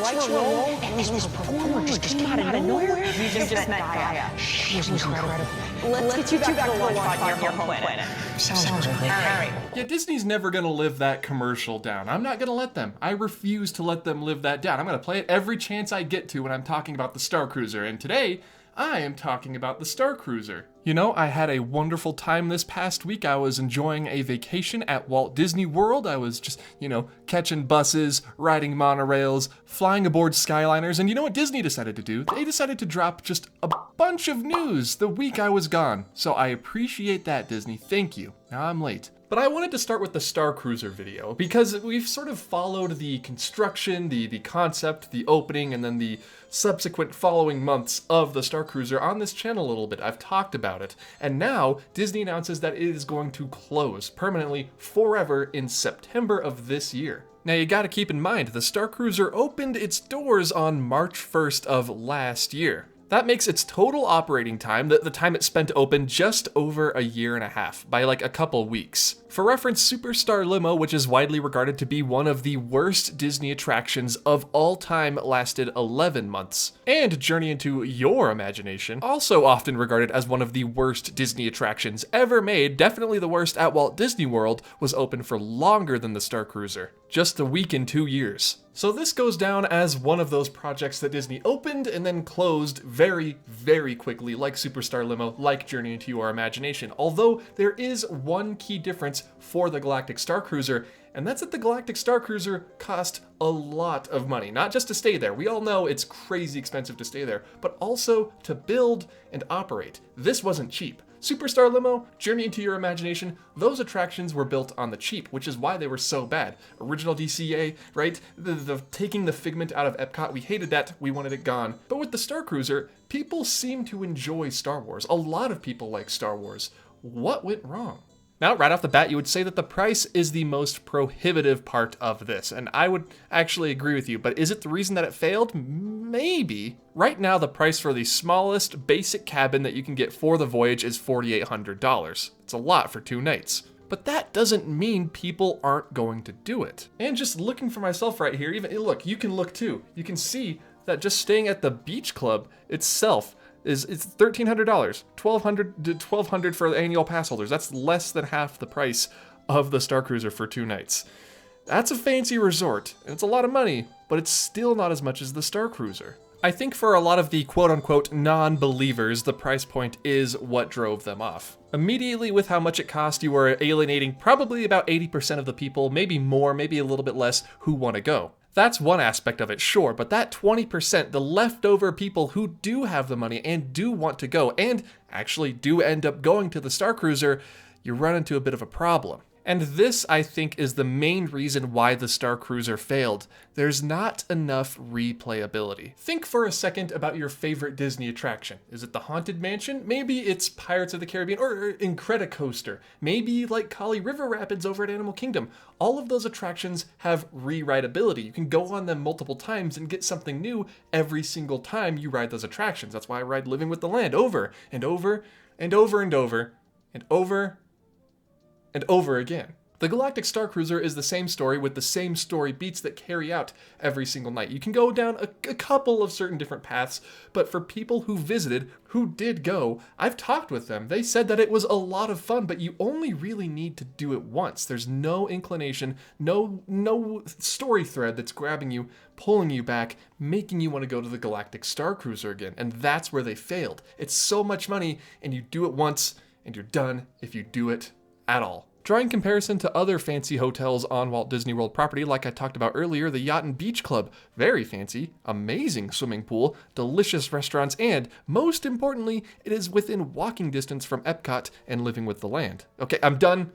lights were low, and this performer just came out of nowhere. You just met Gaia. She was incredible. Let's get you back to the launch pod your home planet. Sounds really All right. Yeah, Disney's never gonna live that commercial down. I'm not gonna let them. I refuse to let them live that down. I'm gonna play it every chance I get to when I'm talking about the Starcruiser, and today, I am talking about the Starcruiser. You know, I had a wonderful time this past week. I was enjoying a vacation at Walt Disney World. I was just, catching buses, riding monorails, flying aboard Skyliners, and you know what Disney decided to do? They decided to drop just a bunch of news the week I was gone. So I appreciate that, Disney. Thank you. Now I'm late. But I wanted to start with the Starcruiser video because we've sort of followed the construction, the concept, the opening, and then the subsequent following months of the Starcruiser on this channel a little bit. I've talked about it. And now Disney announces that it is going to close permanently forever in September of this year. Now you gotta keep in mind, the Starcruiser opened its doors on March 1st of last year. That makes its total operating time, the time it spent open, just over a year and a half, by like a couple weeks. For reference, Superstar Limo, which is widely regarded to be one of the worst Disney attractions of all time, lasted 11 months. And Journey into Your Imagination, also often regarded as one of the worst Disney attractions ever made, definitely the worst at Walt Disney World, was open for longer than the Starcruiser. Just a week and 2 years. So this goes down as one of those projects that Disney opened and then closed very, very quickly, like Superstar Limo, like Journey into Your Imagination. Although there is one key difference for the Galactic Starcruiser, and that's that the Galactic Starcruiser cost a lot of money. Not just to stay there, we all know it's crazy expensive to stay there, but also to build and operate. This wasn't cheap. Superstar Limo, Journey into Your Imagination, those attractions were built on the cheap, which is why they were so bad. Original DCA, right? The taking the Figment out of Epcot, we hated that, we wanted it gone. But with the Starcruiser, people seem to enjoy Star Wars. A lot of people like Star Wars. What went wrong? Now, right off the bat, you would say that the price is the most prohibitive part of this, and I would actually agree with you, but is it the reason that it failed? Maybe. Right now, the price for the smallest basic cabin that you can get for the voyage is $4,800. It's a lot for 2 nights. But that doesn't mean people aren't going to do it. And just looking for myself right here, even look, you can look too. You can see that just staying at the beach club itself it's $1,300, $1,200 for the annual pass holders. That's less than half the price of the Starcruiser for 2 nights. That's a fancy resort, and it's a lot of money, but it's still not as much as the Starcruiser. I think for a lot of the quote-unquote non-believers, the price point is what drove them off. Immediately with how much it cost, you are alienating probably about 80% of the people, maybe more, maybe a little bit less, who want to go. That's one aspect of it, sure, but that 20%, the leftover people who do have the money and do want to go, and actually do end up going to the Starcruiser, you run into a bit of a problem. And this, I think, is the main reason why the Starcruiser failed. There's not enough replayability. Think for a second about your favorite Disney attraction. Is it the Haunted Mansion? Maybe it's Pirates of the Caribbean or Incredicoaster. Maybe like Kali River Rapids over at Animal Kingdom. All of those attractions have rewritability. You can go on them multiple times and get something new every single time you ride those attractions. That's why I ride Living with the Land over and over and over and over and over and over again. The Galactic Starcruiser is the same story with the same story beats that carry out every single night. You can go down a couple of certain different paths, but for people who visited, who did go, I've talked with them. They said that it was a lot of fun, but you only really need to do it once. There's no inclination, no story thread that's grabbing you, pulling you back, making you want to go to the Galactic Starcruiser again, and that's where they failed. It's so much money, and you do it once, and you're done if you do it at all. Drawing comparison to other fancy hotels on Walt Disney World property, like I talked about earlier, the Yacht and Beach Club, very fancy, amazing swimming pool, delicious restaurants, and most importantly, it is within walking distance from Epcot and Living with the Land. Okay, I'm done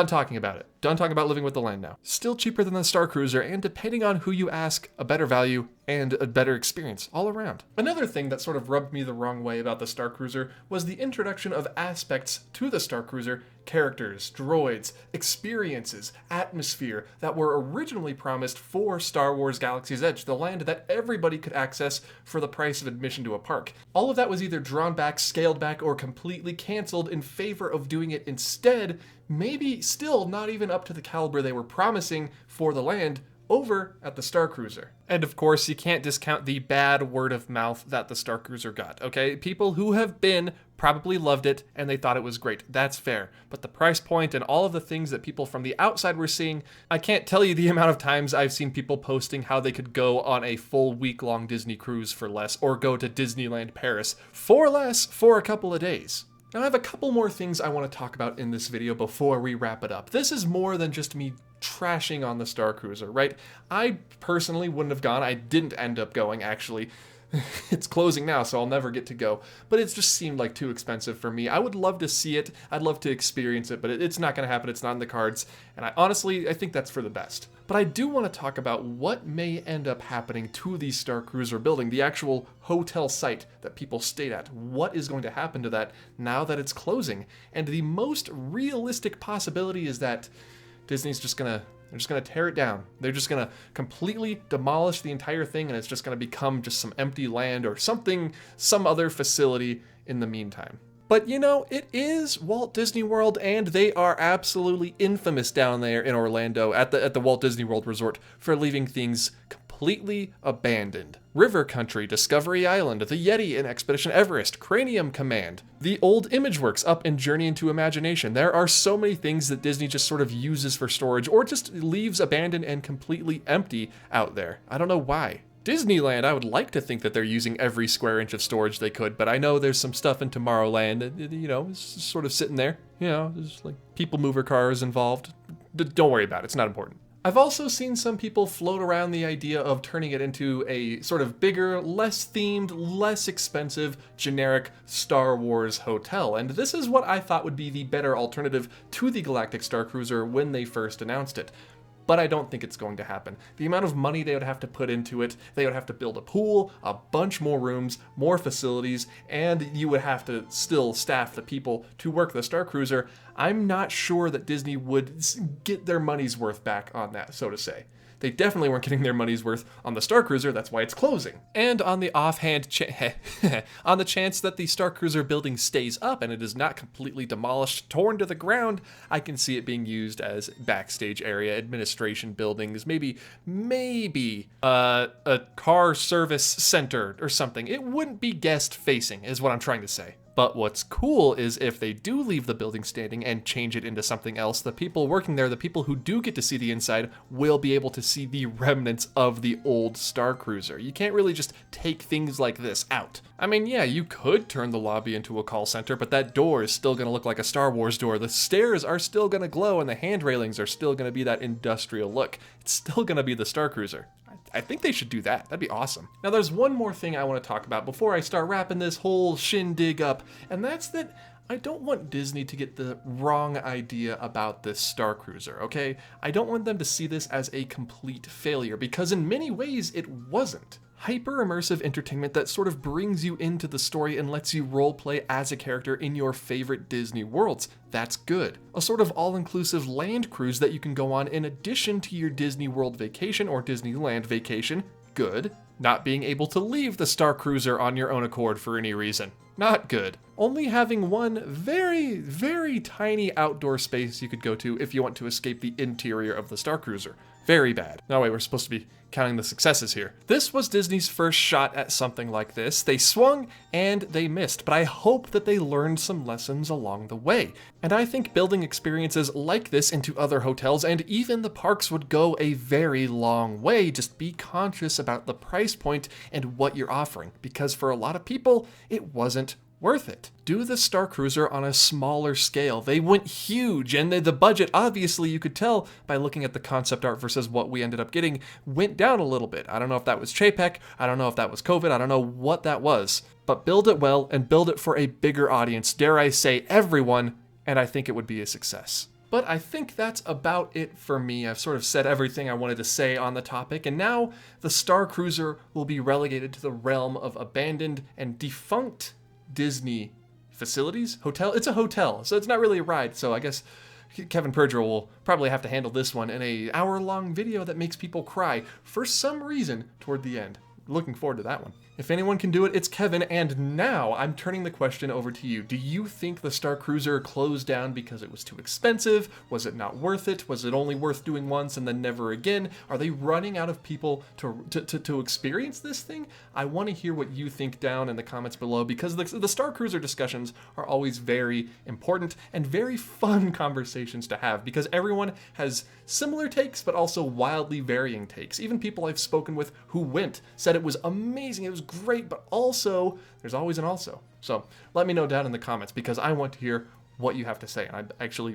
talking about it. Done talking about Living with the Land now. Still cheaper than the Starcruiser, and depending on who you ask, a better value and a better experience all around. Another thing that sort of rubbed me the wrong way about the Starcruiser was the introduction of aspects to the Starcruiser, characters, droids, experiences, atmosphere that were originally promised for Star Wars Galaxy's Edge, the land that everybody could access for the price of admission to a park. All of that was either drawn back, scaled back, or completely canceled in favor of doing it instead, maybe still not even up to the caliber they were promising for the land, over at the Starcruiser. And of course, you can't discount the bad word of mouth that the Starcruiser got, okay? People who have been probably loved it and they thought it was great. That's fair. But the price point and all of the things that people from the outside were seeing, I can't tell you the amount of times I've seen people posting how they could go on a full week-long Disney cruise for less, or go to Disneyland Paris for less for a couple of days. Now I have a couple more things I want to talk about in this video before we wrap it up. This is more than just me trashing on the Starcruiser, right? I personally wouldn't have gone. I didn't end up going, actually. It's closing now, so I'll never get to go. But it just seemed like too expensive for me. I would love to see it. I'd love to experience it, but it's not going to happen. It's not in the cards. And I think that's for the best. But I do want to talk about what may end up happening to the Starcruiser building, the actual hotel site that people stayed at. What is going to happen to that now that it's closing? And the most realistic possibility is that Disney's just gonna tear it down. They're just gonna completely demolish the entire thing, and it's just gonna become just some empty land or something, some other facility in the meantime. But you know, it is Walt Disney World, and they are absolutely infamous down there in Orlando at the Walt Disney World Resort for leaving things completely abandoned. River Country, Discovery Island, the Yeti in Expedition Everest, Cranium Command, the old Imageworks up in Journey into Imagination. There are so many things that Disney just sort of uses for storage or just leaves abandoned and completely empty out there. I don't know why. Disneyland, I would like to think that they're using every square inch of storage they could, but I know there's some stuff in Tomorrowland that, you know, is sort of sitting there. You know, there's like people mover cars involved. Don't worry about it, it's not important. I've also seen some people float around the idea of turning it into a sort of bigger, less themed, less expensive, generic Star Wars hotel, and this is what I thought would be the better alternative to the Galactic Starcruiser when they first announced it. But I don't think it's going to happen. The amount of money they would have to put into it, they would have to build a pool, a bunch more rooms, more facilities, and you would have to still staff the people to work the Starcruiser. I'm not sure that Disney would get their money's worth back on that, so to say. They definitely weren't getting their money's worth on the Starcruiser, that's why it's closing. And on the offhand on the chance that the Starcruiser building stays up and it is not completely demolished, torn to the ground, I can see it being used as backstage area, administration buildings, maybe a car service center or something. It wouldn't be guest facing, is what I'm trying to say. But what's cool is if they do leave the building standing and change it into something else, the people working there, the people who do get to see the inside, will be able to see the remnants of the old Starcruiser. You can't really just take things like this out. I mean, yeah, you could turn the lobby into a call center, but that door is still gonna look like a Star Wars door. The stairs are still gonna glow and the hand railings are still gonna be that industrial look. It's still gonna be the Starcruiser. I think they should do that. That'd be awesome. Now, there's one more thing I want to talk about before I start wrapping this whole shindig up, and that's that I don't want Disney to get the wrong idea about this Starcruiser, okay? I don't want them to see this as a complete failure, because in many ways it wasn't. Hyper-immersive entertainment that sort of brings you into the story and lets you roleplay as a character in your favorite Disney worlds. That's good. A sort of all-inclusive land cruise that you can go on in addition to your Disney World vacation or Disneyland vacation. Good. Not being able to leave the Starcruiser on your own accord for any reason. Not good. Only having one very, very tiny outdoor space you could go to if you want to escape the interior of the Starcruiser. Very bad. No, wait, we're supposed to be counting the successes here. This was Disney's first shot at something like this. They swung and they missed, but I hope that they learned some lessons along the way. And I think building experiences like this into other hotels and even the parks would go a very long way. Just be conscious about the price point and what you're offering, because for a lot of people, it wasn't worth it. Do the Starcruiser on a smaller scale. They went huge, and the budget, obviously you could tell by looking at the concept art versus what we ended up getting, went down a little bit. I don't know if that was Chapek, I don't know if that was COVID, I don't know what that was. But build it well and build it for a bigger audience, dare I say everyone, and I think it would be a success. But I think that's about it for me. I've sort of said everything I wanted to say on the topic, and now the Starcruiser will be relegated to the realm of abandoned and defunct Disney facilities? Hotel? It's a hotel, so it's not really a ride, so I guess Kevin Perger will probably have to handle this one in an hour-long video that makes people cry for some reason toward the end. looking forward to that one. If anyone can do it, it's Kevin, and now I'm turning the question over to you. Do you think the Starcruiser closed down because it was too expensive? Was it not worth it? Was it only worth doing once and then never again? Are they running out of people to experience this thing? I want to hear what you think down in the comments below, because the Starcruiser discussions are always very important and very fun conversations to have, because everyone has similar takes but also wildly varying takes. Even people I've spoken with who went said it was amazing, it was great, but also there's always an also. So let me know down in the comments, because I want to hear what you have to say, and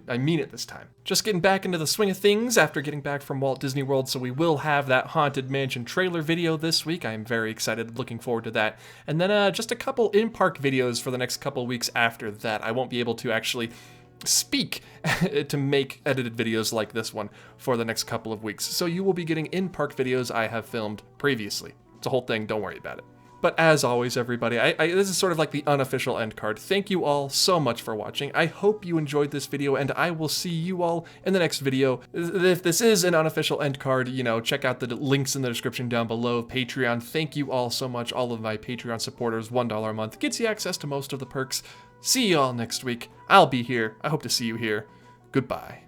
I mean it this time. Just getting back into the swing of things after getting back from Walt Disney World, so we will have that Haunted Mansion trailer video this week. I'm very excited, looking forward to that. And then just a couple in-park videos for the next couple weeks after that. I won't be able to actually speak to make edited videos like this one for the next couple of weeks, so you will be getting in-park videos I have filmed previously. It's a whole thing, don't worry about it. But as always, everybody, this is sort of like the unofficial end card. Thank you all so much for watching. I hope you enjoyed this video, and I will see you all in the next video. If this is an unofficial end card, you know, check out the links in the description down below. Patreon, thank you all so much. All of my Patreon supporters, $1 a month gets you access to most of the perks. See you all next week. I'll be here. I hope to see you here. Goodbye.